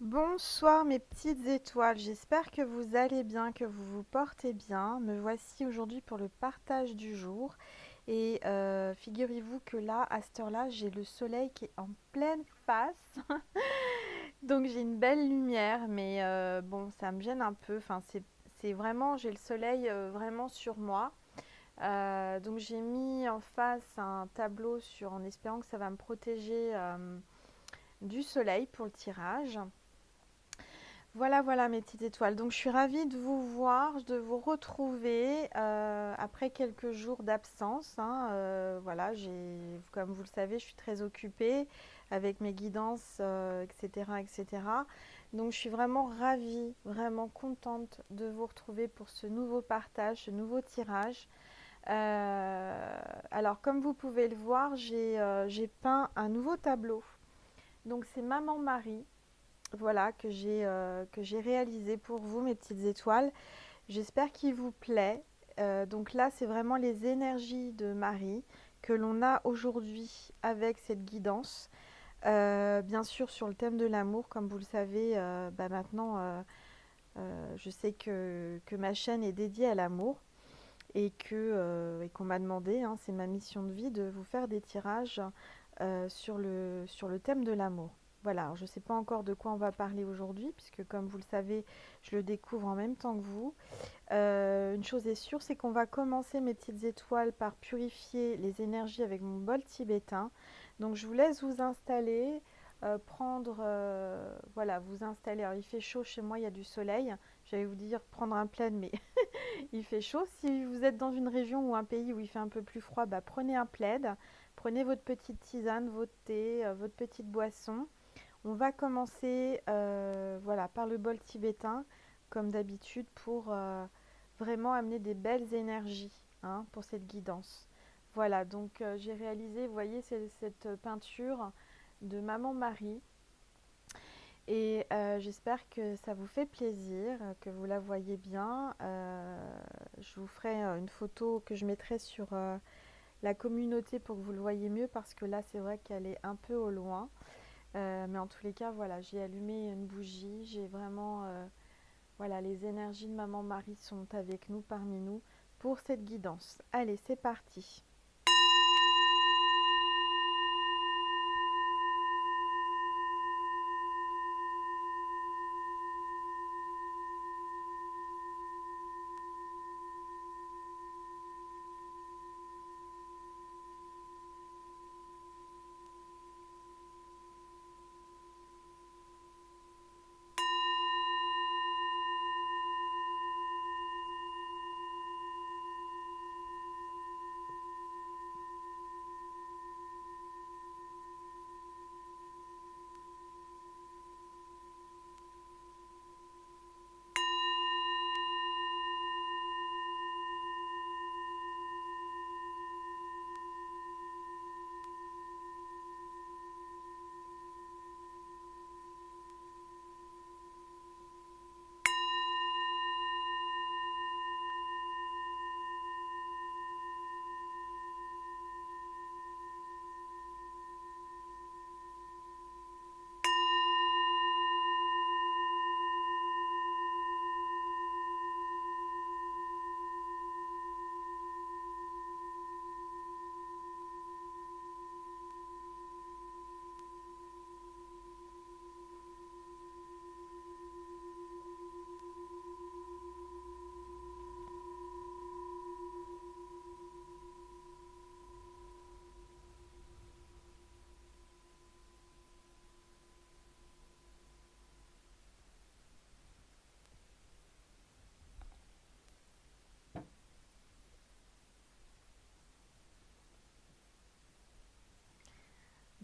Bonsoir mes petites étoiles, j'espère que vous allez bien, que vous vous portez bien. Me voici aujourd'hui pour le partage du jour. Et figurez-vous que là, à cette heure-là, j'ai le soleil qui est en pleine face. Donc j'ai une belle lumière, mais bon, ça me gêne un peu. Enfin, c'est vraiment, j'ai le soleil vraiment sur moi. Donc j'ai mis en face un tableau en espérant que ça va me protéger du soleil pour le tirage. Voilà, voilà mes petites étoiles. Donc je suis ravie de vous voir, de vous retrouver après quelques jours d'absence, hein. Voilà, comme vous le savez, je suis très occupée avec mes guidances, etc., etc. Donc je suis vraiment ravie, vraiment contente de vous retrouver pour ce nouveau partage, ce nouveau tirage. Alors comme vous pouvez le voir, j'ai peint un nouveau tableau. Donc c'est Maman Marie, voilà, que j'ai réalisé pour vous, mes petites étoiles. J'espère qu'il vous plaît. Donc là, c'est vraiment les énergies de Marie que l'on a aujourd'hui avec cette guidance. Bien sûr, sur le thème de l'amour, comme vous le savez, maintenant, je sais que ma chaîne est dédiée à l'amour et qu'on m'a demandé, hein, c'est ma mission de vie, de vous faire des tirages sur le thème de l'amour. Voilà, alors je ne sais pas encore de quoi on va parler aujourd'hui, puisque comme vous le savez, je le découvre en même temps que vous. Une chose est sûre, c'est qu'on va commencer, mes petites étoiles, par purifier les énergies avec mon bol tibétain. Donc je vous laisse vous installer, voilà, vous installer. Alors il fait chaud chez moi, il y a du soleil. J'allais vous dire prendre un plaid, mais il fait chaud. Si vous êtes dans une région ou un pays où il fait un peu plus froid, bah, prenez un plaid, prenez votre petite tisane, votre thé, votre petite boisson. On va commencer voilà, par le bol tibétain, comme d'habitude, pour vraiment amener des belles énergies, hein, pour cette guidance. Voilà, donc j'ai réalisé, vous voyez, cette peinture de Maman Marie. Et j'espère que ça vous fait plaisir, que vous la voyez bien. Je vous ferai une photo que je mettrai sur la communauté pour que vous le voyez mieux parce que là c'est vrai qu'elle est un peu au loin. Mais en tous les cas, voilà, j'ai allumé une bougie. J'ai vraiment, voilà, les énergies de Maman Marie sont avec nous, parmi nous, pour cette guidance. Allez, c'est parti.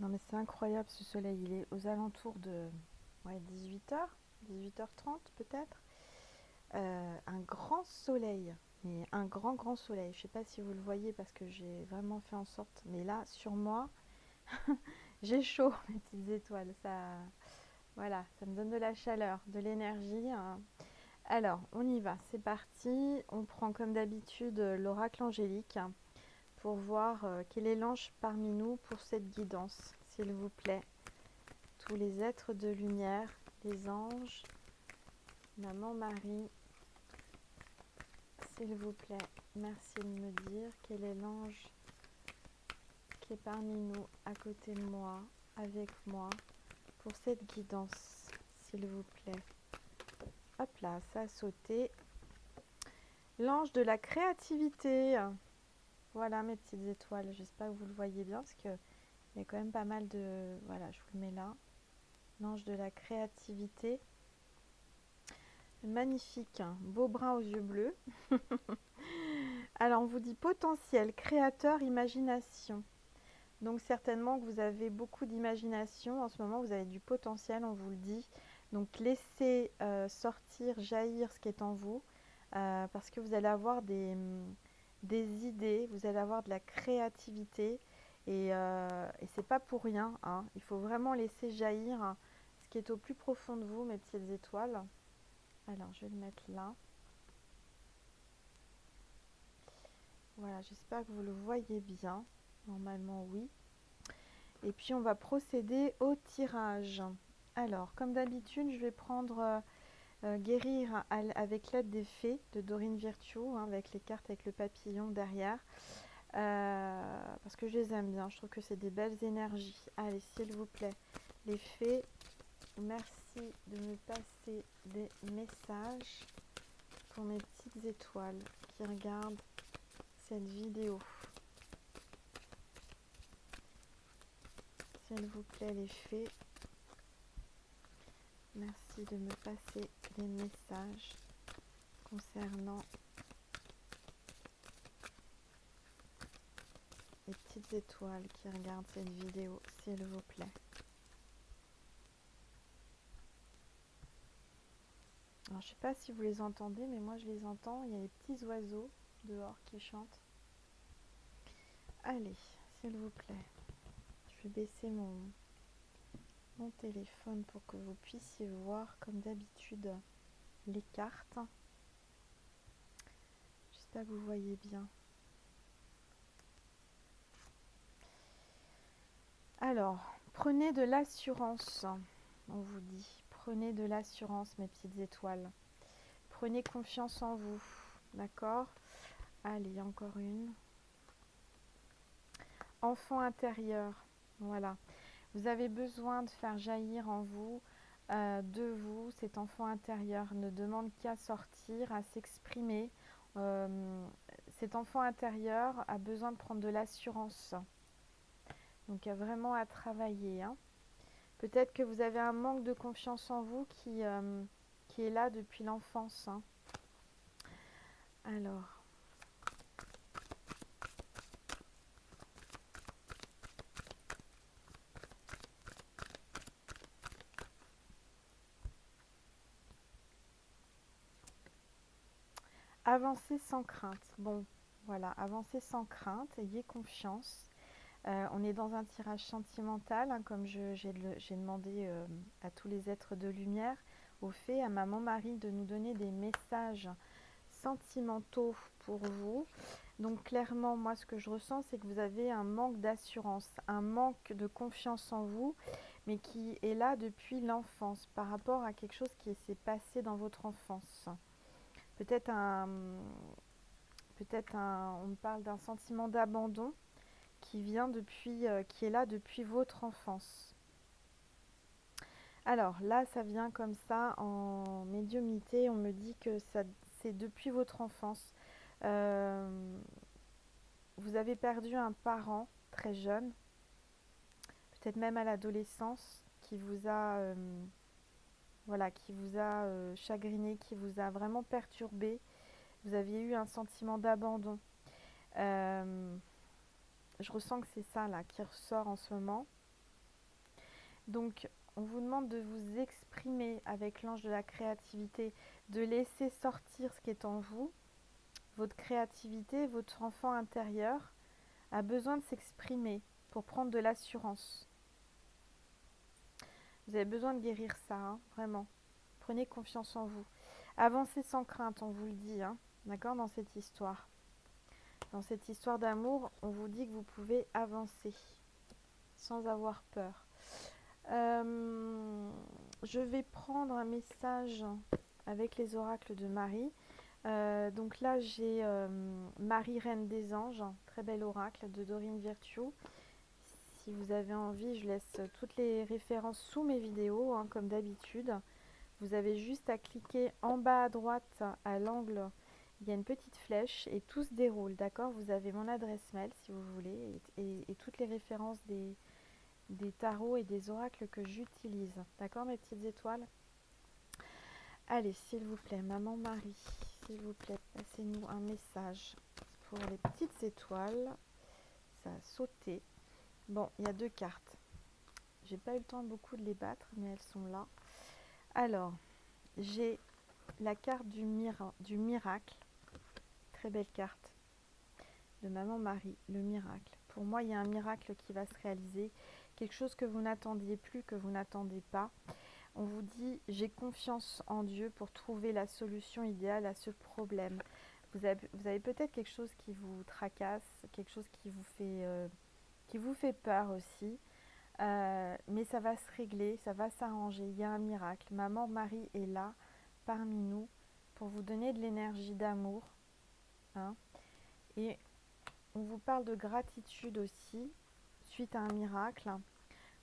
Non mais c'est incroyable ce soleil, il est aux alentours de ouais, 18h, 18h30 peut-être. Un grand soleil, mais un grand grand soleil. Je ne sais pas si vous le voyez parce que j'ai vraiment fait en sorte, mais là sur moi, j'ai chaud, mes petites étoiles. Voilà, ça me donne de la chaleur, de l'énergie, hein. Alors, on y va, c'est parti. On prend comme d'habitude l'oracle angélique pour voir quel est l'ange parmi nous pour cette guidance, s'il vous plaît. tous les êtres de lumière, les anges, Maman Marie, s'il vous plaît, merci de me dire quel est l'ange qui est parmi nous, à côté de moi, avec moi, pour cette guidance, s'il vous plaît. Hop là, ça a sauté. L'ange de la créativité. Voilà mes petites étoiles, j'espère que vous le voyez bien, parce qu'il y a quand même pas mal de... Voilà, je vous le mets là. L'ange de la créativité. Magnifique, hein. Beau brun aux yeux bleus. Alors, on vous dit potentiel, créateur, imagination. Donc, certainement que vous avez beaucoup d'imagination. En ce moment, vous avez du potentiel, on vous le dit. Donc, laissez sortir, jaillir ce qui est en vous. Parce que vous allez avoir des idées, vous allez avoir de la créativité. Et c'est pas pour rien, hein. Il faut vraiment laisser jaillir ce qui est au plus profond de vous, mes petites étoiles. Alors, je vais le mettre là. Voilà, j'espère que vous le voyez bien. Normalement, oui. Et puis, on va procéder au tirage. Alors, comme d'habitude, je vais prendre guérir avec l'aide des fées de Dorine Virtue, hein, avec les cartes avec le papillon derrière. Parce que je les aime bien. Je trouve que c'est des belles énergies. Allez, s'il vous plaît, les fées, merci de me passer des messages pour mes petites étoiles qui regardent cette vidéo. S'il vous plaît, les fées, merci de me passer des messages concernant les petites étoiles qui regardent cette vidéo, s'il vous plaît. Alors, je ne sais pas si vous les entendez, mais moi je les entends. Il y a les petits oiseaux dehors qui chantent. Allez, s'il vous plaît. Je vais baisser mon téléphone pour que vous puissiez voir, comme d'habitude, les cartes. J'espère que vous voyez bien. Alors, prenez de l'assurance, on vous dit. Prenez de l'assurance, mes petites étoiles. Prenez confiance en vous, d'accord? Allez, encore une. Enfant intérieur, voilà. Vous avez besoin de faire jaillir en vous, de vous, cet enfant intérieur ne demande qu'à sortir, à s'exprimer. Cet enfant intérieur a besoin de prendre de l'assurance. Donc, il y a vraiment à travailler, hein. Peut-être que vous avez un manque de confiance en vous qui est là depuis l'enfance, hein. Alors, avancez sans crainte. Bon, voilà, avancez sans crainte, ayez confiance. On est dans un tirage sentimental, hein, comme j'ai demandé à tous les êtres de lumière, aux fées, à Maman Marie, de nous donner des messages sentimentaux pour vous. Donc clairement, moi, ce que je ressens, c'est que vous avez un manque d'assurance, un manque de confiance en vous, mais qui est là depuis l'enfance, par rapport à quelque chose qui s'est passé dans votre enfance. Peut-être on parle d'un sentiment d'abandon qui vient depuis, qui est là depuis votre enfance. Alors là, ça vient comme ça en médiumnité. On me dit que c'est depuis votre enfance. Vous avez perdu un parent très jeune, peut-être même à l'adolescence, qui vous a, voilà, qui vous a chagriné, qui vous a vraiment perturbé. Vous aviez eu un sentiment d'abandon. Je ressens que c'est ça là qui ressort en ce moment. Donc, on vous demande de vous exprimer avec l'ange de la créativité, de laisser sortir ce qui est en vous. Votre créativité, votre enfant intérieur a besoin de s'exprimer pour prendre de l'assurance. Vous avez besoin de guérir ça, hein, vraiment. Prenez confiance en vous. Avancez sans crainte, on vous le dit, hein, d'accord, dans cette histoire. Dans cette histoire d'amour, on vous dit que vous pouvez avancer sans avoir peur. Euh, je vais prendre un message avec les oracles de Marie. Donc là, j'ai Marie, Reine des Anges, très bel oracle de Dorine Virtue. Si vous avez envie, je laisse toutes les références sous mes vidéos, hein, comme d'habitude. Vous avez juste à cliquer en bas à droite, à l'angle, il y a une petite flèche et tout se déroule, d'accord? Vous avez mon adresse mail si vous voulez et toutes les références des tarots et des oracles que j'utilise. D'accord, mes petites étoiles? Allez, s'il vous plaît, Maman Marie, s'il vous plaît, passez-nous un message pour les petites étoiles. Ça a sauté. Bon, il y a deux cartes. J'ai pas eu le temps beaucoup de les battre, mais elles sont là. Alors, j'ai la carte du miracle. Très belle carte de Maman Marie, le miracle. Pour moi, il y a un miracle qui va se réaliser. Quelque chose que vous n'attendiez plus, que vous n'attendez pas. On vous dit, j'ai confiance en Dieu pour trouver la solution idéale à ce problème. Vous avez peut-être quelque chose qui vous tracasse, quelque chose qui vous fait peur aussi. Mais ça va se régler, ça va s'arranger. Il y a un miracle. Maman Marie est là, parmi nous, pour vous donner de l'énergie d'amour. Hein. Et on vous parle de gratitude aussi, suite à un miracle.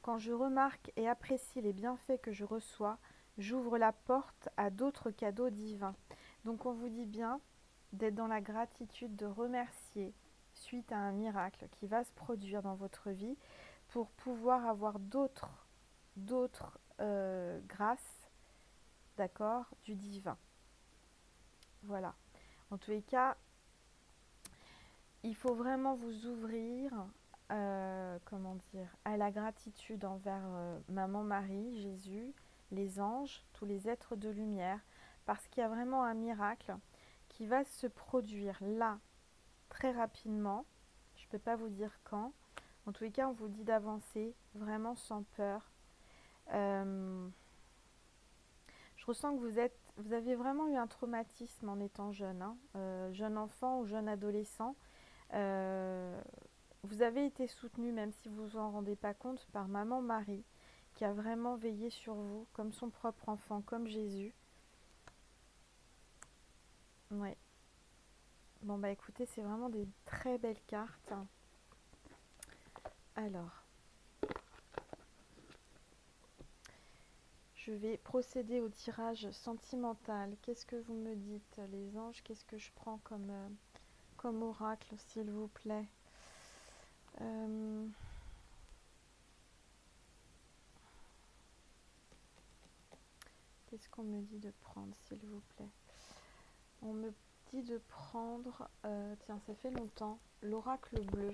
Quand je remarque et apprécie les bienfaits que je reçois, j'ouvre la porte à d'autres cadeaux divins. Donc on vous dit bien d'être dans la gratitude, de remercier suite à un miracle qui va se produire dans votre vie pour pouvoir avoir d'autres grâces, d'accord, du divin. Voilà. En tous les cas, il faut vraiment vous ouvrir, comment dire, à la gratitude envers Maman Marie, Jésus, les anges, tous les êtres de lumière, parce qu'il y a vraiment un miracle qui va se produire là, très rapidement. Je ne peux pas vous dire quand. En tous les cas, on vous dit d'avancer vraiment sans peur. Je ressens que vous avez vraiment eu un traumatisme en étant jeune, hein, jeune enfant ou jeune adolescent. Euh, Vous avez été soutenu, même si vous vous en rendez pas compte, par Maman Marie, qui a vraiment veillé sur vous, comme son propre enfant, comme Jésus. Ouais. Bon bah écoutez, c'est vraiment des très belles cartes. Alors, je vais procéder au tirage sentimental. Qu'est-ce que vous me dites, les anges? Qu'est-ce que je prends comme oracle, s'il vous plaît? Euh, Qu'est-ce qu'on me dit de prendre, s'il vous plaît? On me dit de prendre, tiens, ça fait longtemps, l'oracle bleu.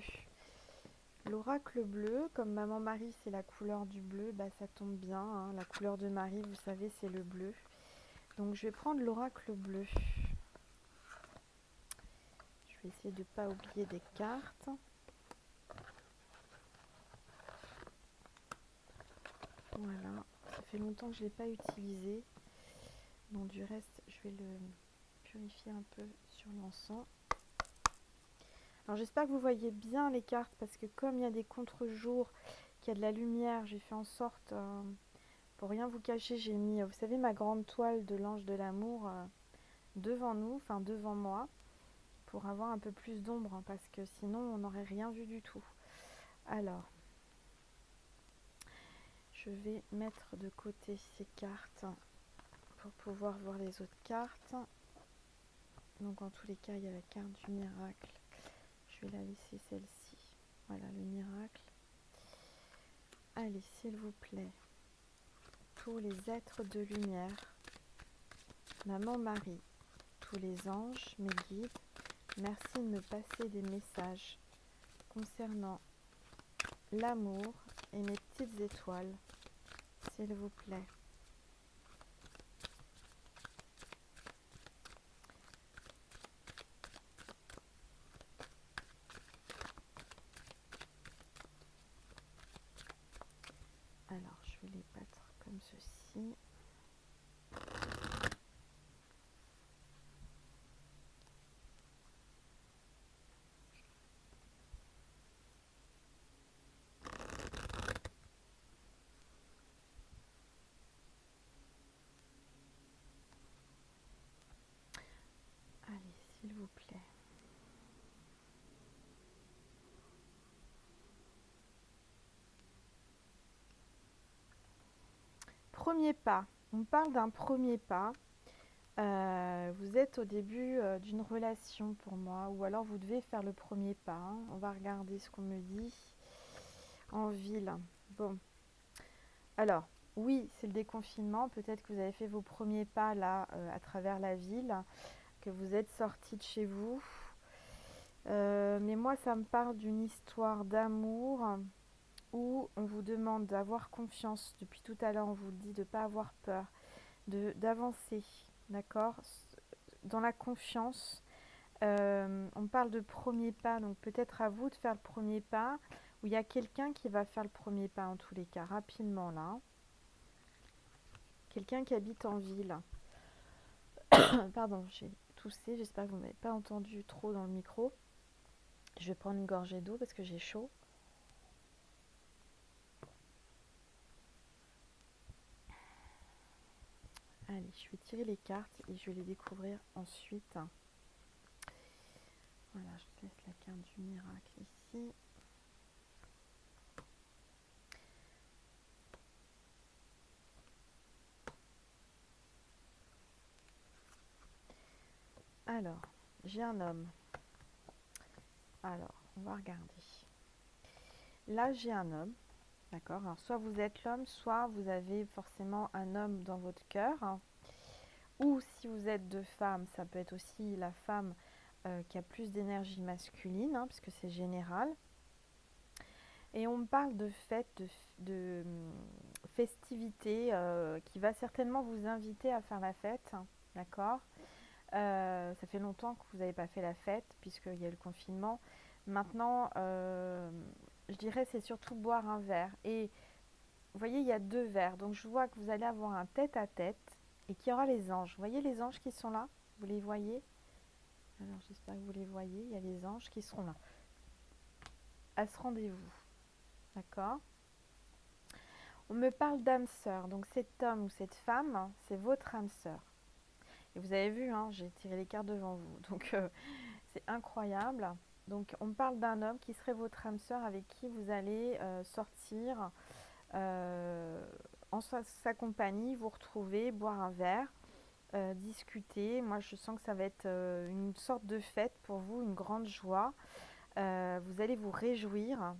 L'oracle bleu, comme Maman Marie, c'est la couleur du bleu, bah ça tombe bien, hein. La couleur de Marie, vous savez, c'est le bleu. Donc je vais prendre l'oracle bleu. Je vais essayer de ne pas oublier des cartes. Voilà, ça fait longtemps que je ne l'ai pas utilisé. Bon, du reste, je vais le purifier un peu sur l'encens. Alors j'espère que vous voyez bien les cartes parce que comme il y a des contre-jours, qu'il y a de la lumière, j'ai fait en sorte, pour rien vous cacher, j'ai mis, vous savez, ma grande toile de l'ange de l'amour devant nous, enfin devant moi, pour avoir un peu plus d'ombre, hein, parce que sinon on n'aurait rien vu du tout. Alors, je vais mettre de côté ces cartes pour pouvoir voir les autres cartes. Donc en tous les cas, il y a la carte du miracle. Je vais la laisser celle-ci. Voilà le miracle. Allez, s'il vous plaît, tous les êtres de lumière, Maman Marie, tous les anges, mes guides, merci de me passer des messages concernant l'amour et mes petites étoiles, s'il vous plaît. Alors, je vais les battre comme ceci. premier pas. On parle d'un premier pas. Vous êtes au début d'une relation pour moi, ou alors vous devez faire le premier pas, hein. On va regarder ce qu'on me dit en ville. Bon, alors, oui, c'est le déconfinement. Peut-être que vous avez fait vos premiers pas là à travers la ville, que vous êtes sorti de chez vous. Mais moi, ça me parle d'une histoire d'amour où on vous demande d'avoir confiance. Depuis tout à l'heure, on vous dit de ne pas avoir peur, d'avancer, d'accord? Dans la confiance. On parle de premier pas, donc peut-être à vous de faire le premier pas, où il y a quelqu'un qui va faire le premier pas en tous les cas, rapidement là. Quelqu'un qui habite en ville. Pardon, j'ai toussé, j'espère que vous ne m'avez pas entendu trop dans le micro. Je vais prendre une gorgée d'eau parce que j'ai chaud. Allez, je vais tirer les cartes et je vais les découvrir ensuite. Voilà, je laisse la carte du miracle ici. Alors, j'ai un homme. Alors, on va regarder. Là, j'ai un homme. D'accord. Alors, soit vous êtes l'homme, soit vous avez forcément un homme dans votre cœur. Ou si vous êtes deux femmes, ça peut être aussi la femme qui a plus d'énergie masculine, hein, puisque c'est général. Et on me parle de fête, de festivité qui va certainement vous inviter à faire la fête. Hein, d'accord. Ça fait longtemps que vous n'avez pas fait la fête, puisqu'il y a eu le confinement. Maintenant, je dirais c'est surtout boire un verre. Et vous voyez, il y a deux verres. Donc je vois que vous allez avoir un tête-à-tête et qu'il y aura les anges. Vous voyez les anges qui sont là? Vous les voyez? Alors j'espère que vous les voyez. Il y a les anges qui seront là à ce rendez-vous. D'accord? On me parle d'âme sœur. Donc cet homme ou cette femme, c'est votre âme sœur. Et vous avez vu, hein, j'ai tiré les cartes devant vous. Donc c'est incroyable. Donc on me parle d'un homme qui serait votre âme sœur avec qui vous allez sortir en sa compagnie, vous retrouver, boire un verre, discuter. Moi, je sens que ça va être une sorte de fête pour vous, une grande joie. Vous allez vous réjouir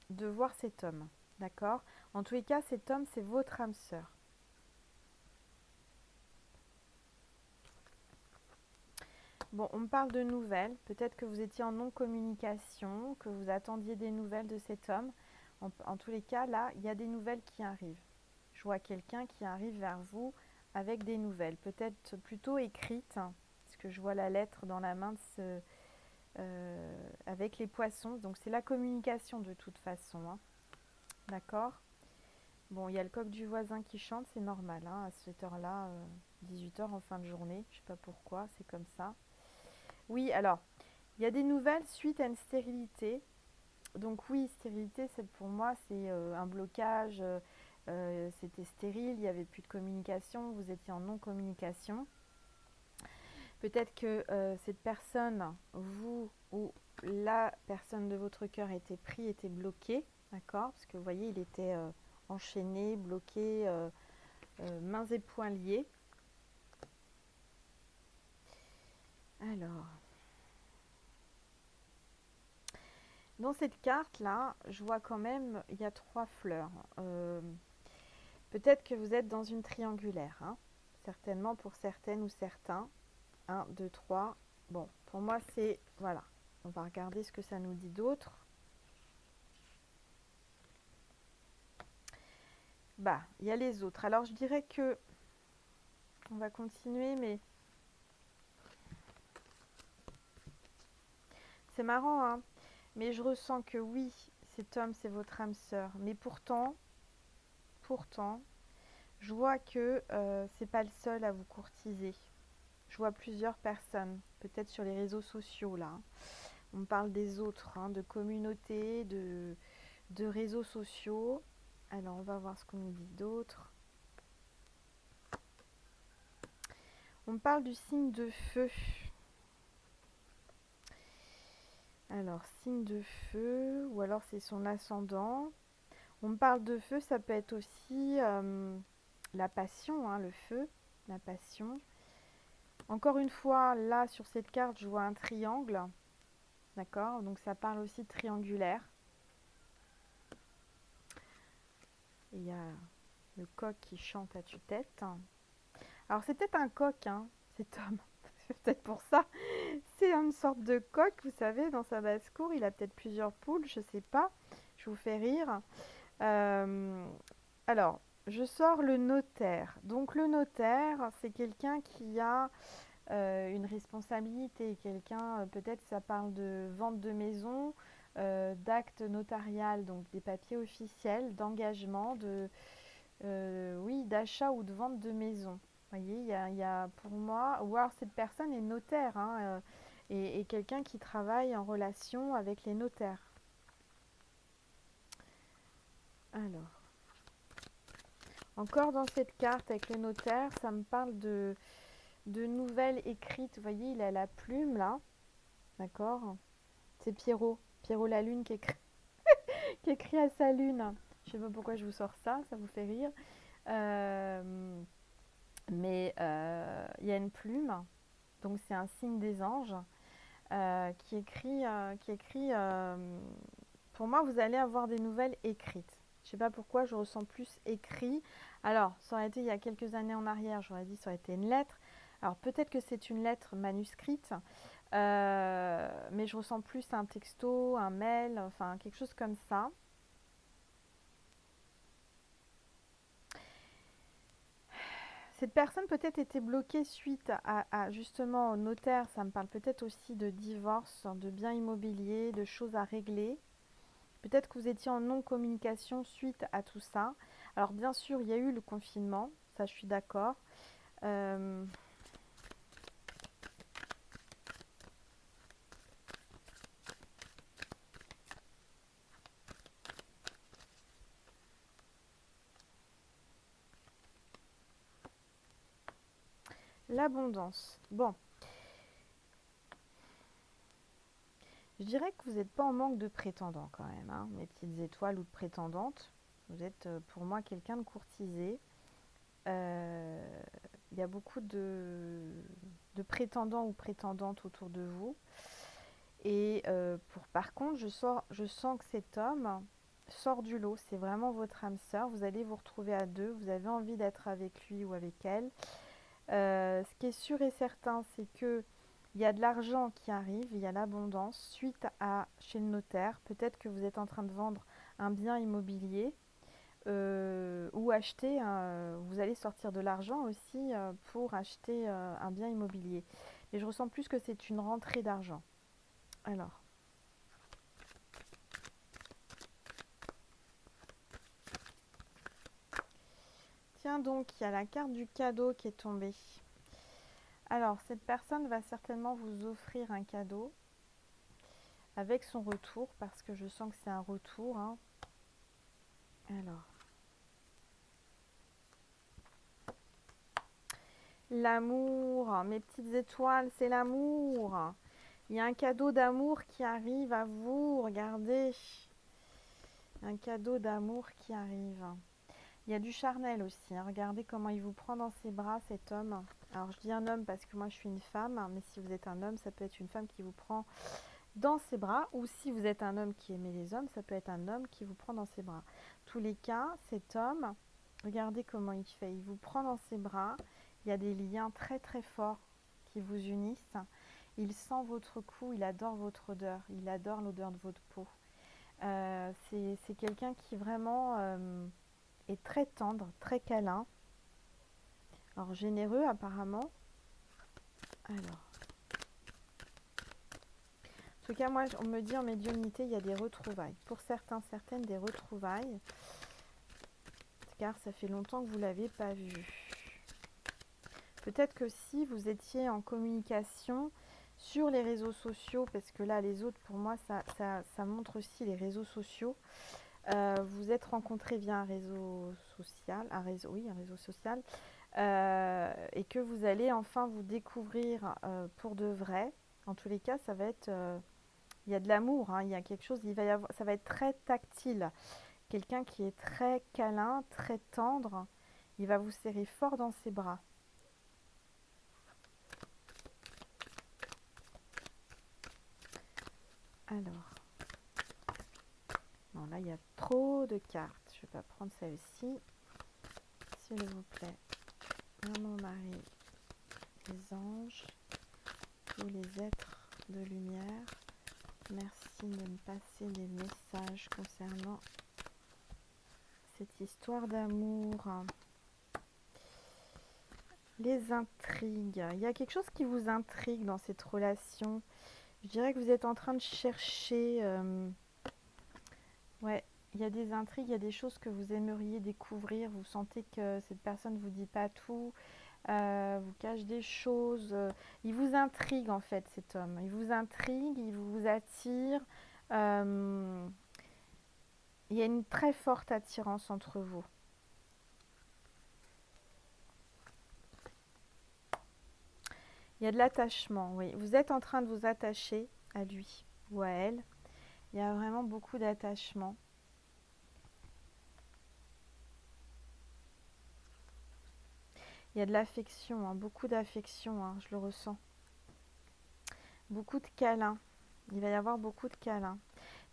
de voir cet homme. D'accord? En tous les cas, cet homme, c'est votre âme sœur. Bon, on me parle de nouvelles. Peut-être que vous étiez en non-communication, que vous attendiez des nouvelles de cet homme. En tous les cas, là, il y a des nouvelles qui arrivent. Je vois quelqu'un qui arrive vers vous avec des nouvelles, peut-être plutôt écrites, hein, parce que je vois la lettre dans la main avec les poissons. Donc c'est la communication de toute façon. Hein. D'accord? Bon, il y a le coq du voisin qui chante, c'est normal, hein, à cette heure-là, 18 heures en fin de journée. Je ne sais pas pourquoi, c'est comme ça. Oui, alors, il y a des nouvelles suite à une stérilité. Donc oui, stérilité, c'est pour moi, c'est un blocage. C'était stérile, il n'y avait plus de communication, vous étiez en non-communication. Peut-être que cette personne, vous ou la personne de votre cœur était pris, était bloqué, d'accord? Parce que vous voyez, il était enchaîné, bloqué, mains et poings liés. Alors, dans cette carte-là, je vois quand même, il y a trois fleurs. Peut-être que vous êtes dans une triangulaire, hein, certainement pour certaines ou certains. 1, 2, 3. Bon, pour moi, c'est... Voilà. On va regarder ce que ça nous dit d'autre. Bah, il y a les autres. Alors, je dirais que... On va continuer, mais... C'est marrant, hein. Mais je ressens que oui, cet homme, c'est votre âme sœur. Mais pourtant, je vois que c'est pas le seul à vous courtiser. Je vois plusieurs personnes, peut-être sur les réseaux sociaux, là. On me parle des autres, hein, de communautés, de réseaux sociaux. Alors, on va voir ce qu'on nous dit d'autre. On me parle du signe de feu. Alors, signe de feu, ou alors c'est son ascendant. On me parle de feu, ça peut être aussi la passion, hein, le feu, la passion. Encore une fois, là, sur cette carte, je vois un triangle. D'accord? Donc ça parle aussi de triangulaire. Et il y a le coq qui chante à tue-tête. Alors c'est peut-être un coq, hein, cet homme. C'est peut-être pour ça. C'est une sorte de coq, vous savez, dans sa basse-cour. Il a peut-être plusieurs poules, je sais pas. Je vous fais rire. Euh, alors, je sors le notaire. Donc le notaire, c'est quelqu'un qui a une responsabilité. Quelqu'un, peut-être ça parle de vente de maison, d'acte notarial, donc des papiers officiels, d'engagement, oui, d'achat ou de vente de maison. Vous voyez, il y a pour moi, ou alors cette personne est notaire, hein, et quelqu'un qui travaille en relation avec les notaires. Alors, encore dans cette carte avec le notaire, ça me parle de nouvelles écrites. Vous voyez, il a la plume là, d'accord? C'est Pierrot, Pierrot la lune qui écrit à sa lune. Je sais pas pourquoi je vous sors ça, ça vous fait rire. Euh, mais il y a une plume, donc c'est un signe des anges, qui écrit pour moi, vous allez avoir des nouvelles écrites. Je sais pas pourquoi, je ressens plus écrit. Alors, ça aurait été il y a quelques années en arrière, j'aurais dit ça aurait été une lettre. Alors, peut-être que c'est une lettre manuscrite, mais je ressens plus un texto, un mail, enfin quelque chose comme ça. Cette personne peut-être était bloquée suite justement au notaire. Ça me parle peut-être aussi de divorce, de biens immobiliers, de choses à régler. Peut-être que vous étiez en non-communication suite à tout ça. Alors bien sûr, il y a eu le confinement, ça je suis d'accord. Euh, L'abondance. Bon, je dirais que vous n'êtes pas en manque de prétendants quand même, hein, mes petites étoiles ou de prétendantes. Vous êtes pour moi quelqu'un de courtisé. Euh, Il y a beaucoup de prétendants ou prétendantes autour de vous. Et par contre, je sens que cet homme sort du lot. C'est vraiment votre âme sœur. Vous allez vous retrouver à deux. Vous avez envie d'être avec lui ou avec elle. Ce qui est sûr et certain, c'est que il y a de l'argent qui arrive, il y a l'abondance suite à chez le notaire. Peut-être que vous êtes en train de vendre un bien immobilier ou acheter. Vous allez sortir de l'argent aussi pour acheter un bien immobilier. Mais je ressens plus que c'est une rentrée d'argent. Alors, tiens donc, il y a la carte du cadeau qui est tombée. Alors, cette personne va certainement vous offrir un cadeau avec son retour, parce que je sens que c'est un retour, hein. Alors, l'amour, mes petites étoiles, c'est l'amour. Il y a un cadeau d'amour qui arrive à vous, regardez. Un cadeau d'amour qui arrive. Il y a du charnel aussi, hein. Regardez comment il vous prend dans ses bras, cet homme. Alors, je dis un homme parce que moi, je suis une femme, hein, mais si vous êtes un homme, ça peut être une femme qui vous prend dans ses bras, ou si vous êtes un homme qui aimait les hommes, ça peut être un homme qui vous prend dans ses bras. Tous les cas, cet homme, regardez comment il fait. Il vous prend dans ses bras. Il y a des liens très très forts qui vous unissent. Il sent votre cou, il adore votre odeur, il adore l'odeur de votre peau. C'est quelqu'un qui vraiment est très tendre, très câlin. Alors généreux apparemment. Alors, en tout cas, moi, on me dit en médiumnité, il y a des retrouvailles. Pour certains, certaines, des retrouvailles. Car ça fait longtemps que vous ne l'avez pas vu. Peut-être que si vous étiez en communication sur les réseaux sociaux, parce que là, les autres, pour moi, ça montre aussi les réseaux sociaux. Vous êtes rencontrés via un réseau social, un réseau social, et que vous allez enfin vous découvrir pour de vrai. En tous les cas, ça va être, il y a de l'amour, hein, il y a quelque chose, ça va être très tactile. Quelqu'un qui est très câlin, très tendre, Il va vous serrer fort dans ses bras. Alors, non, là, il y a trop de cartes. Je vais pas prendre celle-ci. S'il vous plaît. Mon mari, les anges, tous les êtres de lumière, merci de me passer des messages concernant cette histoire d'amour. Les intrigues. Il y a quelque chose qui vous intrigue dans cette relation. Je dirais que vous êtes en train de chercher... ouais, il y a des intrigues, il y a des choses que vous aimeriez découvrir. Vous sentez que cette personne ne vous dit pas tout. Vous cache des choses. Il vous intrigue en fait cet homme. Il vous intrigue, il vous attire. Euh, il y a une très forte attirance entre vous. Il y a de l'attachement, oui. Vous êtes en train de vous attacher à lui ou à elle. Il y a vraiment beaucoup d'attachement. Il y a de l'affection, hein, beaucoup d'affection, hein, je le ressens. Beaucoup de câlins. Il va y avoir beaucoup de câlins.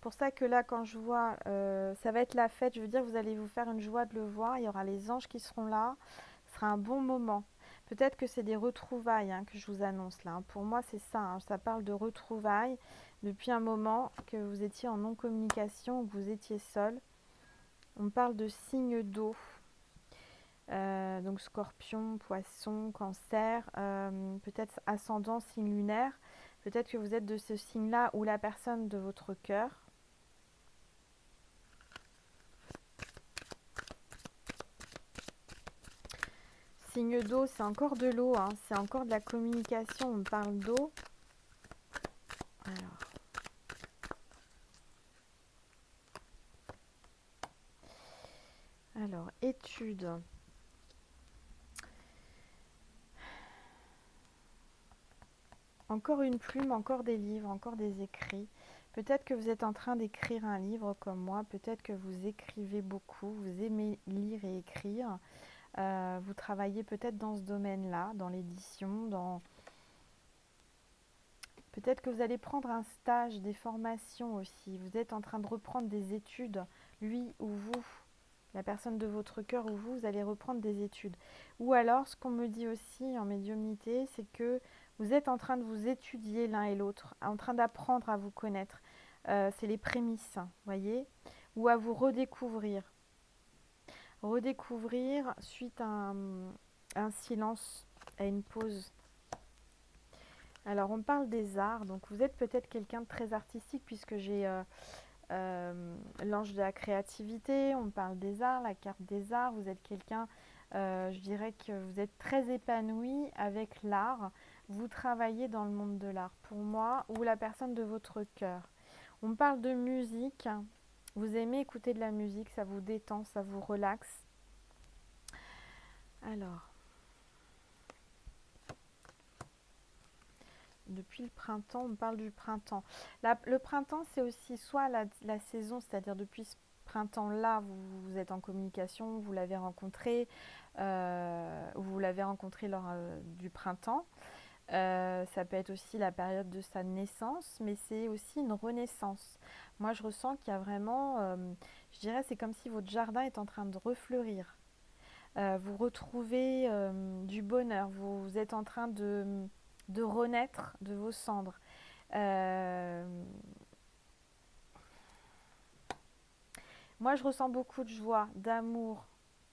Pour ça que là, quand je vois, ça va être la fête, je veux dire, vous allez vous faire une joie de le voir. Il y aura les anges qui seront là. Ce sera un bon moment. Peut-être que c'est des retrouvailles hein, que je vous annonce là. Pour moi, c'est ça. Hein, ça parle de retrouvailles depuis un moment que vous étiez en non-communication ou que vous étiez seul. On parle de signes d'eau. Donc scorpion, poisson, cancer, peut-être ascendant, signe lunaire. Peut-être que vous êtes de ce signe-là ou la personne de votre cœur. Signe d'eau, c'est encore de l'eau, hein, c'est encore de la communication, on parle d'eau. Alors, études. Encore une plume, encore des livres, encore des écrits. Peut-être que vous êtes en train d'écrire un livre comme moi, peut-être que vous écrivez beaucoup, vous aimez lire et écrire. Vous travaillez peut-être dans ce domaine-là, dans l'édition, dans... Peut-être que vous allez prendre un stage, des formations aussi. Vous êtes en train de reprendre des études, lui ou vous, la personne de votre cœur ou vous allez reprendre des études. Ou alors, ce qu'on me dit aussi en médiumnité, c'est que vous êtes en train de vous étudier l'un et l'autre, en train d'apprendre à vous connaître. C'est les prémices, voyez, ou à vous redécouvrir. Redécouvrir suite à un silence, à une pause. Alors, on parle des arts, donc vous êtes peut-être quelqu'un de très artistique puisque j'ai l'ange de la créativité, on parle des arts, la carte des arts, vous êtes quelqu'un, je dirais que vous êtes très épanoui avec l'art, vous travaillez dans le monde de l'art pour moi, ou la personne de votre cœur. On parle de musique, vous aimez écouter de la musique, ça vous détend, ça vous relaxe. Alors, depuis le printemps, on parle du printemps. Le printemps, c'est aussi soit la saison, c'est-à-dire depuis ce printemps-là, vous êtes en communication, vous l'avez rencontré, vous l'avez rencontré lors du printemps. Ça peut être aussi la période de sa naissance, mais c'est aussi une renaissance. Moi, je ressens qu'il y a vraiment, je dirais, c'est comme si votre jardin est en train de refleurir. Vous retrouvez du bonheur, vous êtes en train de renaître de vos cendres. Moi, je ressens beaucoup de joie, d'amour,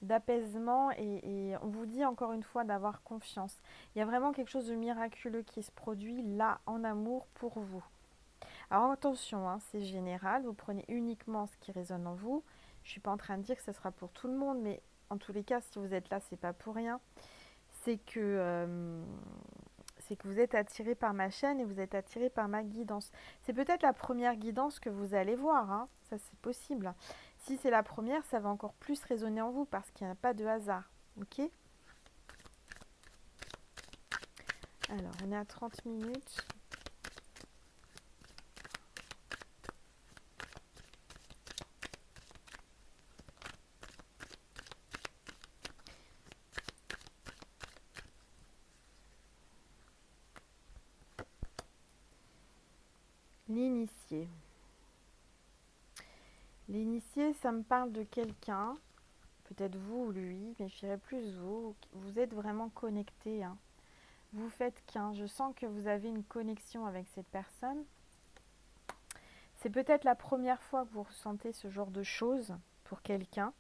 d'apaisement et on vous dit encore une fois d'avoir confiance. Il y a vraiment quelque chose de miraculeux qui se produit là en amour pour vous. Alors attention, hein, c'est général, vous prenez uniquement ce qui résonne en vous. Je ne suis pas en train de dire que ce sera pour tout le monde, mais en tous les cas, si vous êtes là, c'est pas pour rien. C'est que vous êtes attiré par ma chaîne et vous êtes attiré par ma guidance. C'est peut-être la première guidance que vous allez voir, hein. Ça c'est possible. Si c'est la première, ça va encore plus résonner en vous parce qu'il n'y a pas de hasard. Ok? Alors, on est à 30 minutes. L'initié. L'initié, ça me parle de quelqu'un, peut-être vous ou lui, mais je dirais plus vous. Vous êtes vraiment connecté, hein. Vous faites qu'un. Je sens que vous avez une connexion avec cette personne. C'est peut-être la première fois que vous ressentez ce genre de choses pour quelqu'un.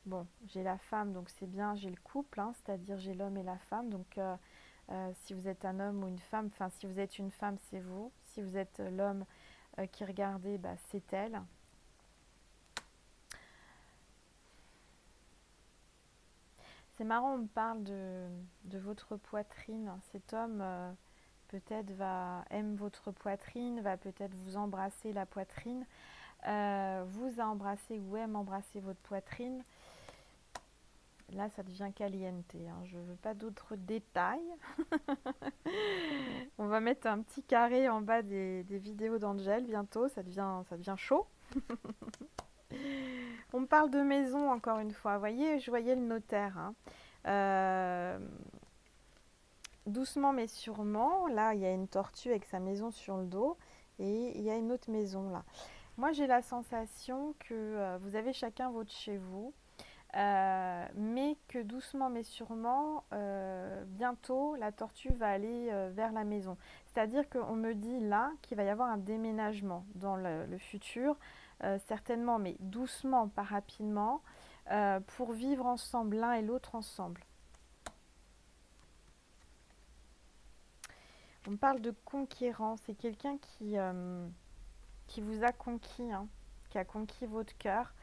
Bon, j'ai la femme, donc c'est bien, j'ai le couple, hein, c'est-à-dire j'ai l'homme et la femme. Donc si vous êtes un homme ou une femme, enfin si vous êtes une femme, c'est vous. Si vous êtes l'homme qui regardez, bah, c'est elle. C'est marrant, on me parle de votre poitrine. Cet homme peut-être aime votre poitrine, va peut-être vous embrasser la poitrine, vous a embrassé ou aime embrasser votre poitrine. Là, ça devient caliente, hein. Je ne veux pas d'autres détails. On va mettre un petit carré en bas des vidéos d'Angèle bientôt. Ça devient chaud. On me parle de maison encore une fois. Vous voyez, je voyais le notaire, hein. Euh, Doucement mais sûrement. Là, il y a une tortue avec sa maison sur le dos. Et il y a une autre maison là. Moi, j'ai la sensation que vous avez chacun votre chez vous. Mais que doucement mais sûrement, bientôt, la tortue va aller vers la maison. C'est-à-dire qu'on me dit là qu'il va y avoir un déménagement dans le futur, certainement, mais doucement, pas rapidement, pour vivre ensemble, l'un et l'autre ensemble. On parle de conquérant, c'est quelqu'un qui vous a conquis, hein, qui a conquis votre cœur,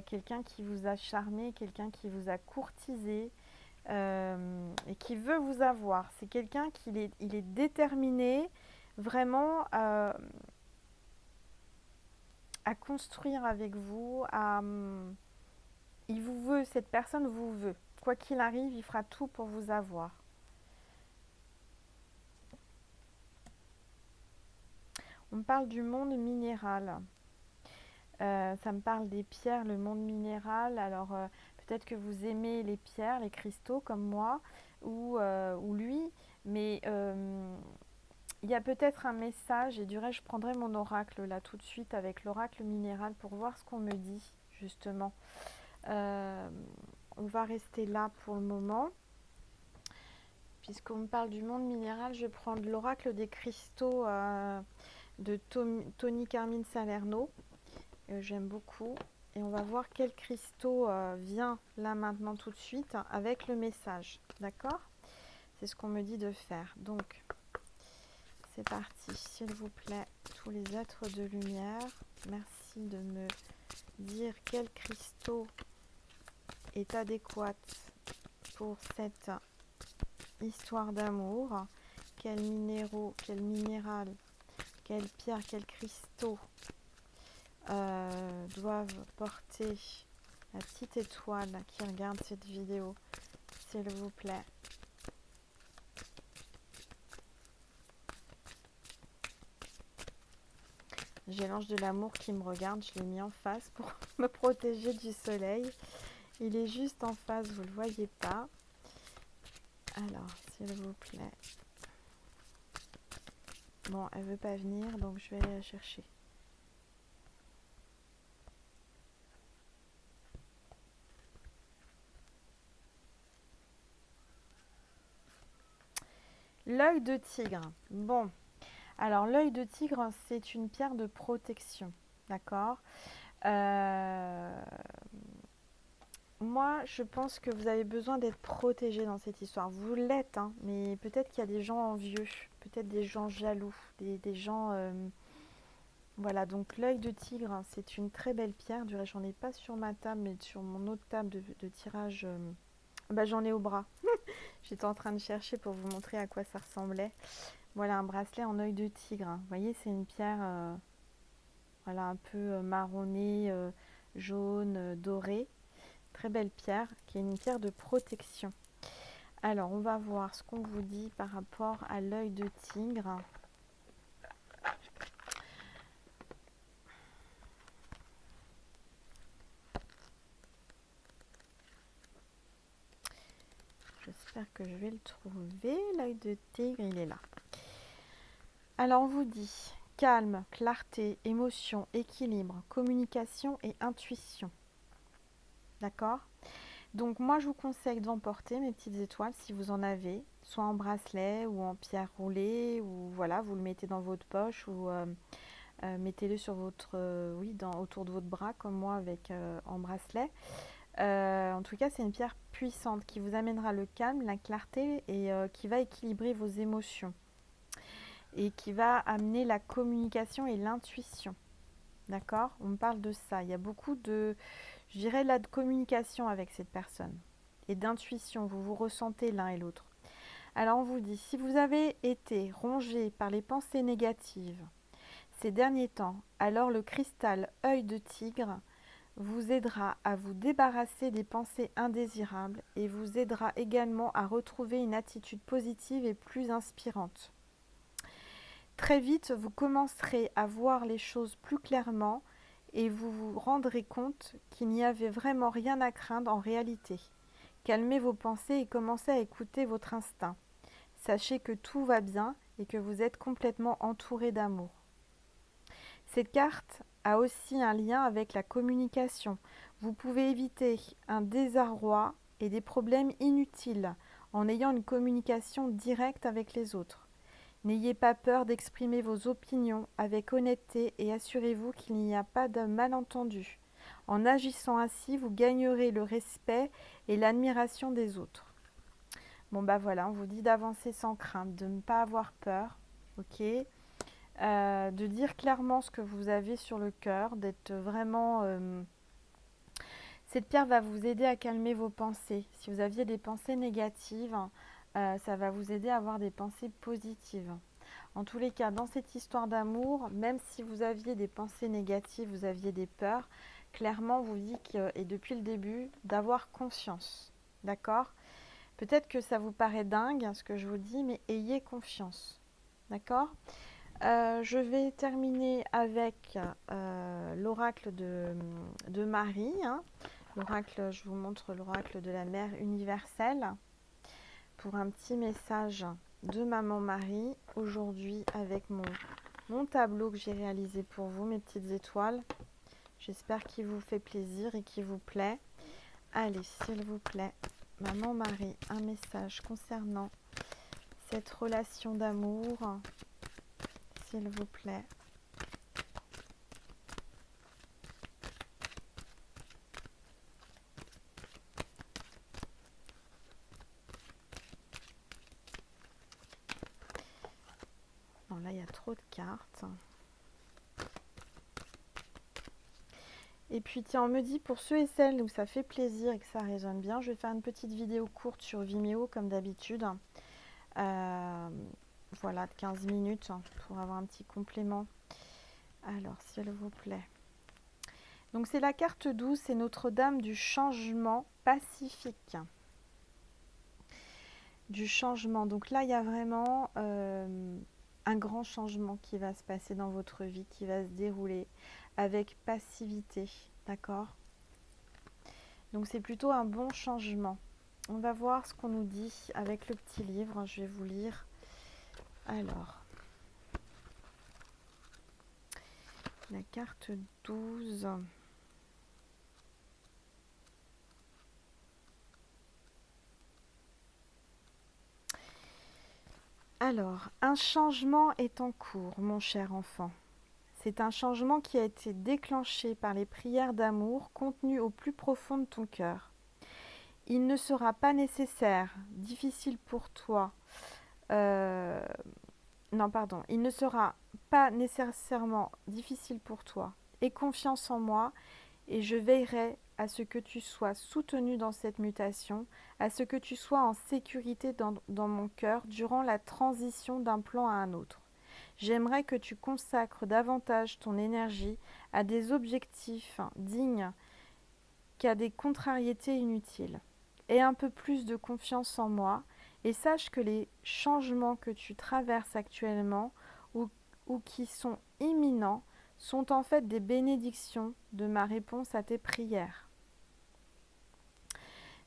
quelqu'un qui vous a charmé, quelqu'un qui vous a courtisé, et qui veut vous avoir. C'est quelqu'un il est déterminé vraiment à construire avec vous. Il vous veut, cette personne vous veut. Quoi qu'il arrive, il fera tout pour vous avoir. On me parle du monde minéral. Ça me parle des pierres, le monde minéral. Alors peut-être que vous aimez les pierres, les cristaux comme moi ou lui, mais il y a peut-être un message, et du reste, je prendrai mon oracle là tout de suite avec l'oracle minéral pour voir ce qu'on me dit, justement. Euh, on va rester là pour le moment. Puisqu'on me parle du monde minéral, je vais prendre l'oracle des cristaux de Tony Carmine Salerno. J'aime beaucoup. Et on va voir quel cristaux vient là maintenant tout de suite avec le message. D'accord? C'est ce qu'on me dit de faire. Donc, c'est parti, s'il vous plaît, tous les êtres de lumière. Merci de me dire quel cristaux est adéquat pour cette histoire d'amour. Quels minéraux, quel minéral, quelle pierre, quels cristaux doivent porter la petite étoile qui regarde cette vidéo, s'il vous plaît. J'ai l'ange de l'amour qui me regarde, je l'ai mis en face pour me protéger du soleil. Il est juste en face, vous ne le voyez pas. Alors, s'il vous plaît. Bon, elle veut pas venir, donc je vais aller la chercher. L'œil de tigre. Bon, alors l'œil de tigre, c'est une pierre de protection, d'accord. Moi, je pense que vous avez besoin d'être protégé dans cette histoire. Vous l'êtes, hein, mais peut-être qu'il y a des gens envieux, peut-être des gens jaloux, des gens... Voilà, donc l'œil de tigre, hein, c'est une très belle pierre. Du reste, j'en ai pas sur ma table, mais sur mon autre table de tirage, bah, j'en ai au bras. J'étais en train de chercher pour vous montrer à quoi ça ressemblait. Voilà, un bracelet en œil de tigre, hein. Vous voyez, c'est une pierre voilà, un peu marronnée, jaune, dorée. Très belle pierre, qui est une pierre de protection. Alors, on va voir ce qu'on vous dit par rapport à l'œil de tigre. J'espère que je vais le trouver. L'œil de tigre, il est là. Alors on vous dit calme, clarté, émotion, équilibre, communication et intuition. D'accord? Donc moi je vous conseille d'emporter mes petites étoiles si vous en avez, soit en bracelet ou en pierre roulée, ou voilà, vous le mettez dans votre poche ou mettez-le sur votre, oui, autour de votre bras comme moi avec en bracelet. En tout cas, c'est une pierre puissante qui vous amènera le calme, la clarté et qui va équilibrer vos émotions et qui va amener la communication et l'intuition. D'accord? On me parle de ça. Il y a beaucoup de, je dirais, là, de communication avec cette personne et d'intuition. Vous vous ressentez l'un et l'autre. Alors, on vous dit, si vous avez été rongé par les pensées négatives ces derniers temps, alors le cristal œil de tigre vous aidera à vous débarrasser des pensées indésirables et vous aidera également à retrouver une attitude positive et plus inspirante. Très vite, vous commencerez à voir les choses plus clairement et vous vous rendrez compte qu'il n'y avait vraiment rien à craindre en réalité. Calmez vos pensées et commencez à écouter votre instinct. Sachez que tout va bien et que vous êtes complètement entouré d'amour. Cette carte a aussi un lien avec la communication. Vous pouvez éviter un désarroi et des problèmes inutiles en ayant une communication directe avec les autres. N'ayez pas peur d'exprimer vos opinions avec honnêteté et assurez-vous qu'il n'y a pas de malentendu. En agissant ainsi, vous gagnerez le respect et l'admiration des autres. Bon bah voilà, on vous dit d'avancer sans crainte, de ne pas avoir peur, ok, de dire clairement ce que vous avez sur le cœur, d'être vraiment... Cette pierre va vous aider à calmer vos pensées. Si vous aviez des pensées négatives, ça va vous aider à avoir des pensées positives. En tous les cas, dans cette histoire d'amour, même si vous aviez des pensées négatives, vous aviez des peurs, clairement, vous dit que, et depuis le début, d'avoir confiance. D'accord? Peut-être que ça vous paraît dingue, ce que je vous dis, mais ayez confiance. D'accord? Je vais terminer avec l'oracle de Marie. Hein. L'oracle, je vous montre l'oracle de la Mère universelle pour un petit message de Maman Marie aujourd'hui avec mon tableau que j'ai réalisé pour vous, mes petites étoiles. J'espère qu'il vous fait plaisir et qu'il vous plaît. Allez, s'il vous plaît, Maman Marie, un message concernant cette relation d'amour, s'il vous plaît. Non, là, il y a trop de cartes. Et puis, tiens, on me dit, pour ceux et celles où ça fait plaisir et que ça résonne bien, je vais faire une petite vidéo courte sur Vimeo, comme d'habitude. Voilà, de 15 minutes pour avoir un petit complément. Alors, s'il vous plaît. Donc, c'est la carte 12, c'est Notre-Dame du changement pacifique. Du changement. Donc là, il y a vraiment un grand changement qui va se passer dans votre vie, qui va se dérouler avec passivité. D'accord? Donc, c'est plutôt un bon changement. On va voir ce qu'on nous dit avec le petit livre. Je vais vous lire. Alors, la carte 12. Alors, un changement est en cours, mon cher enfant. C'est un changement qui a été déclenché par les prières d'amour contenues au plus profond de ton cœur. Il ne sera pas nécessaire, difficile pour toi. Il ne sera pas nécessairement difficile pour toi. Aie confiance en moi et je veillerai à ce que tu sois soutenu dans cette mutation, à ce que tu sois en sécurité dans mon cœur durant la transition d'un plan à un autre. J'aimerais que tu consacres davantage ton énergie à des objectifs dignes qu'à des contrariétés inutiles. Aie un peu plus de confiance en moi et sache que les changements que tu traverses actuellement ou qui sont imminents sont en fait des bénédictions de ma réponse à tes prières.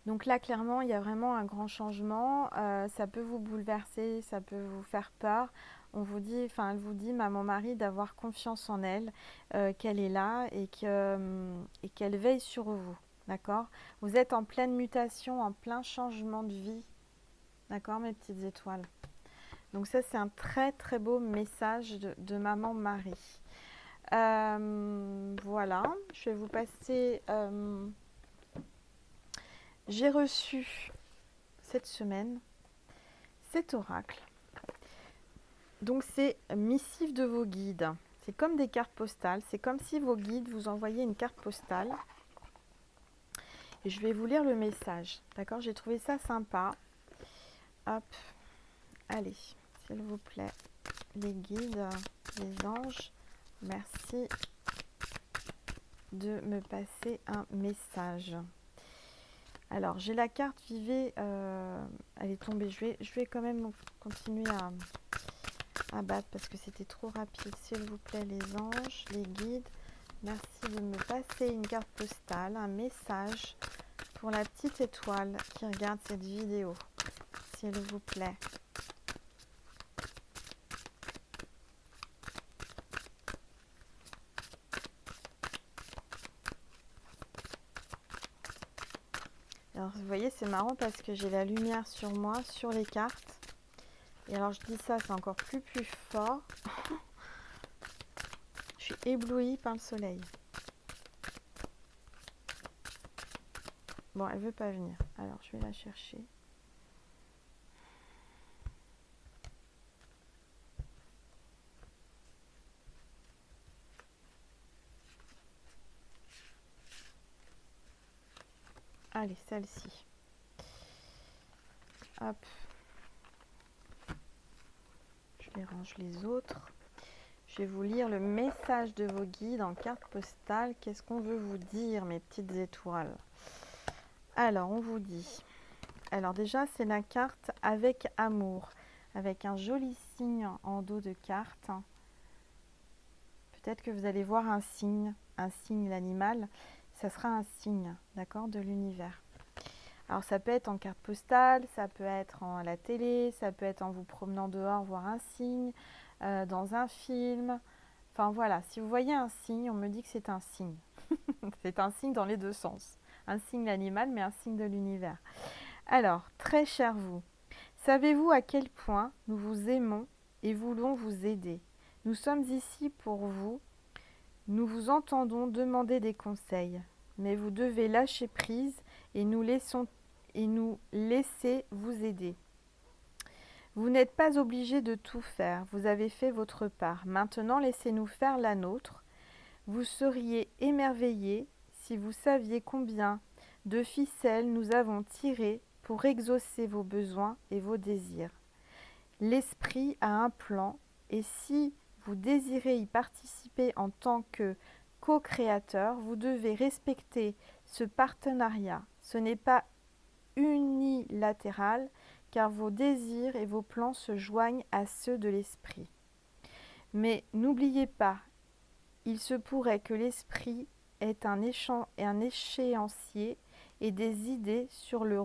Donc là, clairement, il y a vraiment un grand changement. Ça peut vous bouleverser, ça peut vous faire peur. On vous dit, enfin, elle vous dit, maman Marie, d'avoir confiance en elle, qu'elle est là et qu'elle veille sur vous. D'accord? Vous êtes en pleine mutation, en plein changement de vie. D'accord, mes petites étoiles? Donc ça, c'est un très très beau message de maman Marie. Voilà, je vais vous passer... j'ai reçu cette semaine cet oracle. Donc c'est missive de vos guides. C'est comme des cartes postales. C'est comme si vos guides vous envoyaient une carte postale. Et je vais vous lire le message. D'accord? J'ai trouvé ça sympa. Hop. Allez, s'il vous plaît. Les guides, les anges, merci de me passer un message. Alors, j'ai la carte Vivez. Elle est tombée. Je vais quand même continuer à battre parce que c'était trop rapide. S'il vous plaît, les anges, les guides, merci de me passer une carte postale, un message pour la petite étoile qui regarde cette vidéo. S'il vous plaît. Alors, vous voyez, c'est marrant parce que j'ai la lumière sur moi, sur les cartes. Et alors, je dis ça, c'est encore plus fort. Je suis éblouie par le soleil. Bon, elle veut pas venir. Alors, je vais la chercher. Allez, celle-ci. Hop. Je les range les autres. Je vais vous lire le message de vos guides en carte postale. Qu'est-ce qu'on veut vous dire, mes petites étoiles? Alors, on vous dit... Alors déjà, c'est la carte avec amour, avec un joli signe en dos de carte. Peut-être que vous allez voir un signe l'animal. Ça sera un signe, d'accord, de l'univers. Alors ça peut être en carte postale, ça peut être à la télé, ça peut être en vous promenant dehors, voir un signe, dans un film. Enfin voilà, si vous voyez un signe, on me dit que c'est un signe. C'est un signe dans les deux sens. Un signe animal, mais un signe de l'univers. Alors, très cher vous, savez-vous à quel point nous vous aimons et voulons vous aider? Nous sommes ici pour vous. Nous vous entendons demander des conseils, mais vous devez lâcher prise et nous laisser vous aider. Vous n'êtes pas obligé de tout faire, vous avez fait votre part. Maintenant, laissez-nous faire la nôtre. Vous seriez émerveillés si vous saviez combien de ficelles nous avons tirées pour exaucer vos besoins et vos désirs. L'esprit a un plan et si vous désirez y participer en tant que co-créateur, vous devez respecter ce partenariat. Ce n'est pas unilatéral car vos désirs et vos plans se joignent à ceux de l'esprit. Mais n'oubliez pas, il se pourrait que l'esprit ait un échéancier et des idées sur le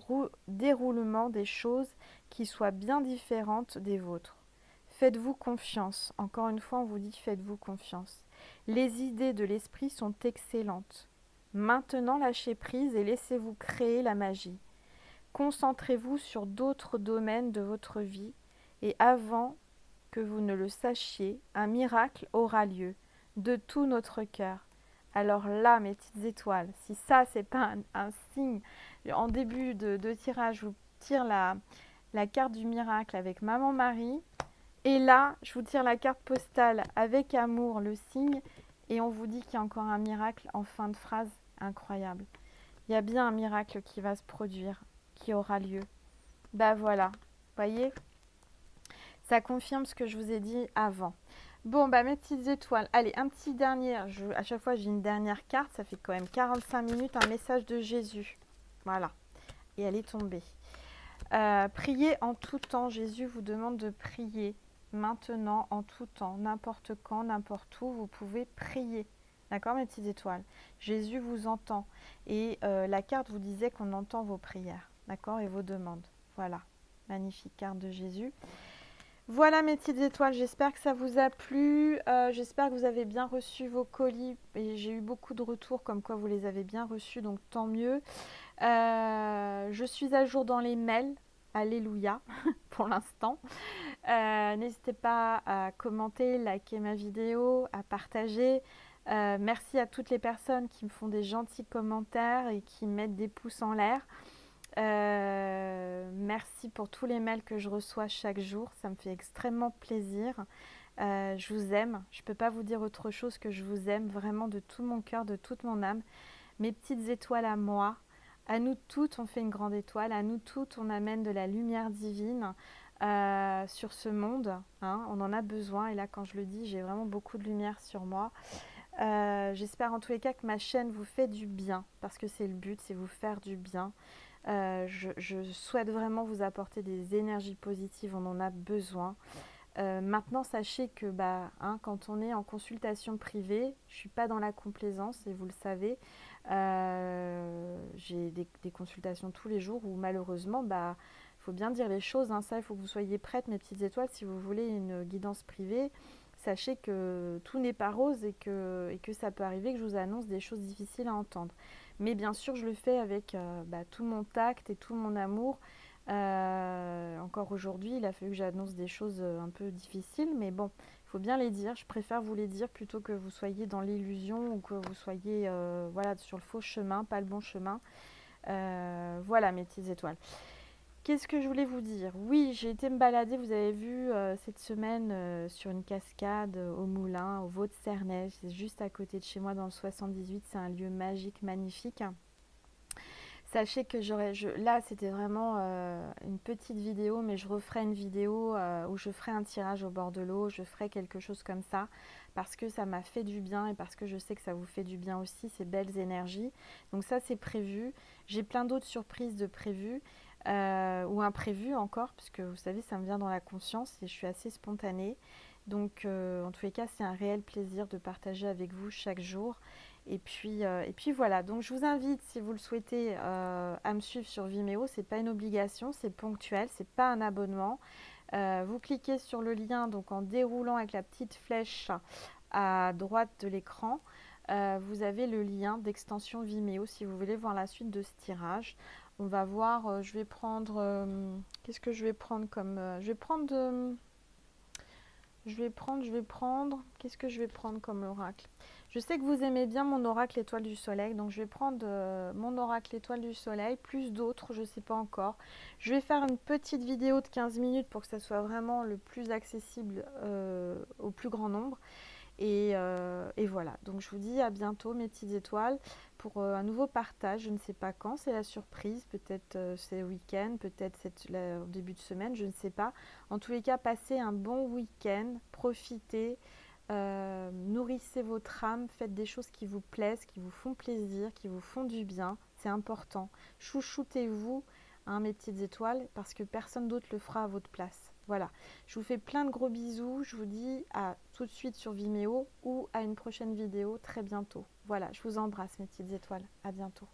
déroulement des choses qui soient bien différentes des vôtres. Faites-vous confiance. Encore une fois, on vous dit faites-vous confiance. Les idées de l'esprit sont excellentes. Maintenant, lâchez prise et laissez-vous créer la magie. Concentrez-vous sur d'autres domaines de votre vie et avant que vous ne le sachiez, un miracle aura lieu de tout notre cœur. Alors là, mes petites étoiles, si ça, c'est pas un signe, en début de tirage, je vous tire la carte du miracle avec Maman Marie. Et là, je vous tire la carte postale avec amour, le signe. Et on vous dit qu'il y a encore un miracle en fin de phrase incroyable. Il y a bien un miracle qui va se produire, qui aura lieu. Bah voilà, voyez, ça confirme ce que je vous ai dit avant. Bon, bah mes petites étoiles, allez, un petit dernier, à chaque fois j'ai une dernière carte, ça fait quand même 45 minutes, un message de Jésus. Voilà, et elle est tombée. Priez en tout temps, Jésus vous demande de prier maintenant, en tout temps, n'importe quand, n'importe où, vous pouvez prier. D'accord, mes petites étoiles? Jésus vous entend. Et la carte vous disait qu'on entend vos prières, d'accord, et vos demandes. Voilà, magnifique carte de Jésus. Voilà mes petites étoiles, j'espère que ça vous a plu, j'espère que vous avez bien reçu vos colis et j'ai eu beaucoup de retours comme quoi vous les avez bien reçus, donc tant mieux. Je suis à jour dans les mails, alléluia pour l'instant. N'hésitez pas à commenter, liker ma vidéo, à partager. Merci à toutes les personnes qui me font des gentils commentaires et qui mettent des pouces en l'air. Merci pour tous les mails que je reçois chaque jour, ça me fait extrêmement plaisir. Je vous aime, je ne peux pas vous dire autre chose que je vous aime vraiment de tout mon cœur, de toute mon âme. Mes petites étoiles à moi, à nous toutes on fait une grande étoile, à nous toutes on amène de la lumière divine sur ce monde, hein, on en a besoin et là quand je le dis j'ai vraiment beaucoup de lumière sur moi. J'espère en tous les cas que ma chaîne vous fait du bien parce que c'est le but, c'est vous faire du bien. Je souhaite vraiment vous apporter des énergies positives, on en a besoin. Maintenant, sachez que quand on est en consultation privée, je ne suis pas dans la complaisance et vous le savez. J'ai des consultations tous les jours où malheureusement, faut bien dire les choses. Hein, ça, il faut que vous soyez prêtes, mes petites étoiles, si vous voulez une guidance privée. Sachez que tout n'est pas rose et que ça peut arriver que je vous annonce des choses difficiles à entendre. Mais bien sûr, je le fais avec tout mon tact et tout mon amour. Encore aujourd'hui, il a fallu que j'annonce des choses un peu difficiles, mais bon, il faut bien les dire. Je préfère vous les dire plutôt que vous soyez dans l'illusion ou que vous soyez voilà, sur le faux chemin, pas le bon chemin. Voilà mes petites étoiles. Qu'est-ce que je voulais vous dire? Oui, j'ai été me balader, vous avez vu cette semaine sur une cascade au Moulin, au Vau de Cernay. C'est juste à côté de chez moi dans le 78. C'est un lieu magique, magnifique. Sachez que là c'était vraiment une petite vidéo, mais je referai une vidéo où je ferai un tirage au bord de l'eau, je ferai quelque chose comme ça, parce que ça m'a fait du bien et parce que je sais que ça vous fait du bien aussi, ces belles énergies. Donc ça c'est prévu. J'ai plein d'autres surprises de prévues, ou imprévues encore, puisque vous savez ça me vient dans la conscience et je suis assez spontanée. Donc en tous les cas c'est un réel plaisir de partager avec vous chaque jour. Et puis voilà, donc je vous invite, si vous le souhaitez, à me suivre sur Vimeo. C'est pas une obligation, c'est ponctuel, c'est pas un abonnement. Vous cliquez sur le lien donc en déroulant avec la petite flèche à droite de l'écran. Vous avez le lien d'extension Vimeo si vous voulez voir la suite de ce tirage. On va voir, je vais prendre, qu'est-ce que je vais prendre comme, qu'est-ce que je vais prendre comme oracle? Je sais que vous aimez bien mon oracle étoile du soleil, donc je vais prendre mon oracle étoile du soleil, plus d'autres, je ne sais pas encore. Je vais faire une petite vidéo de 15 minutes pour que ça soit vraiment le plus accessible au plus grand nombre. Et voilà, donc je vous dis à bientôt mes petites étoiles pour un nouveau partage. Je ne sais pas quand, c'est la surprise, peut-être c'est le week-end, peut-être c'est au début de semaine, je ne sais pas. En tous les cas, passez un bon week-end, profitez, nourrissez votre âme, faites des choses qui vous plaisent, qui vous font plaisir, qui vous font du bien, c'est important. Chouchoutez-vous, hein, mes petites étoiles, parce que personne d'autre le fera à votre place. Voilà, je vous fais plein de gros bisous, je vous dis à tout de suite sur Vimeo ou à une prochaine vidéo très bientôt. Voilà, je vous embrasse mes petites étoiles, à bientôt.